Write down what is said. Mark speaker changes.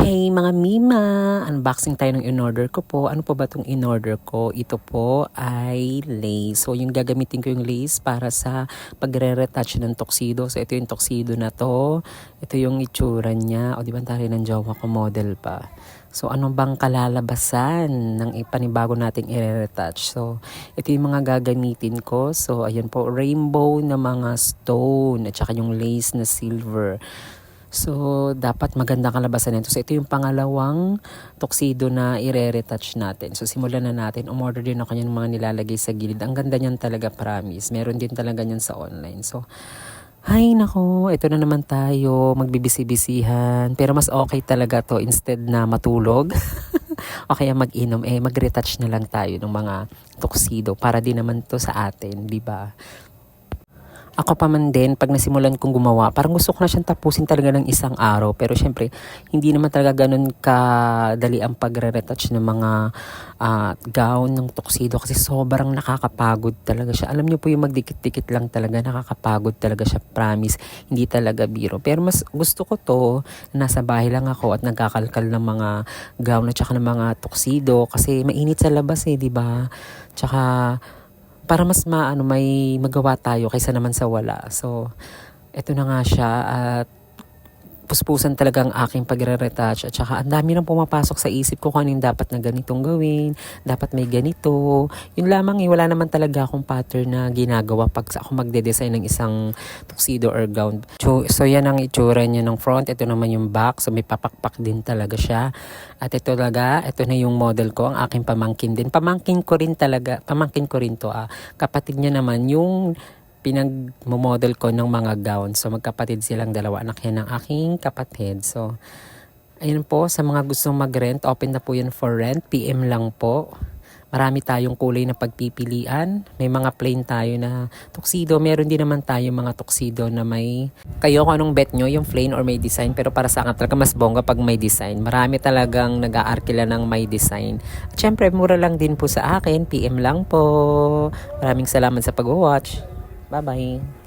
Speaker 1: Hey mga Mima! Unboxing tayo ng in-order ko po. Ano po ba itong in-order ko? Ito po ay lace. So yung gagamitin ko yung lace para sa pagre-retouch ng tuxedo. So ito yung tuxedo na to. Ito yung itsura niya. O di ba tari ng jowa ko model pa. So ano bang kalalabasan ng ipanibago nating i-retouch? So ito yung mga gagamitin ko. So ayan po, rainbow na mga stone at saka yung lace na silver. So, dapat magandang kalabasan nito. So, ito yung pangalawang tuxedo na i-retouch natin. So, simulan na natin. Umorder din ako ng mga nilalagay sa gilid. Ang ganda niyan talaga, promise. Meron din talaga niyan sa online. So, ay nako, ito na naman tayo. Magbibisi-bisihan. Pero mas okay talaga to instead na matulog. O kaya mag-inom. Mag-retouch na lang tayo ng mga tuxedo. Para din naman to sa atin, di ba? Ako pa man din, pag nasimulan kong gumawa, parang gusto ko na siyang tapusin talaga ng isang araw. Pero syempre, hindi naman talaga ganun kadali ang pagre-retouch ng mga gown ng tuxedo kasi sobrang nakakapagod talaga siya. Alam niyo po yung magdikit-dikit lang talaga, nakakapagod talaga siya, promise. Hindi talaga biro. Pero mas gusto ko to, nasa bahay lang ako at nagkakalkal ng mga gown at saka ng mga tuxedo kasi mainit sa labas di ba? Tsaka para mas may magawa tayo kaysa naman sa wala. So, eto na nga siya at puspusan talaga ang aking pagre-retouch at saka ang dami nang pumapasok sa isip ko kung anong dapat na ganitong gawin, dapat may ganito. Yun lamang wala naman talaga akong pattern na ginagawa pag ako magde-design ng isang tuxedo or gown. So yan ang itsura niya ng front, ito naman yung back, so may papakpak din talaga siya. At ito na yung model ko, ang aking pamangkin din. Pamangkin ko rin to. Kapatid niya naman yung pinag-model ko ng mga gown. So, magkapatid silang dalawa. Anak yan ng aking kapatid. So, ayun po, sa mga gustong mag-rent, open na po yan for rent. PM lang po. Marami tayong kulay na pagpipilian. May mga plain tayo na tuxedo. Meron din naman tayo mga tuxedo na may... Kayo kung anong bet nyo, yung plain or may design. Pero para sa akin talaga mas bongga pag may design. Marami talagang nag-aarkila ng may design. At syempre, mura lang din po sa akin. PM lang po. Maraming salamat sa pag-watch. Bye-bye.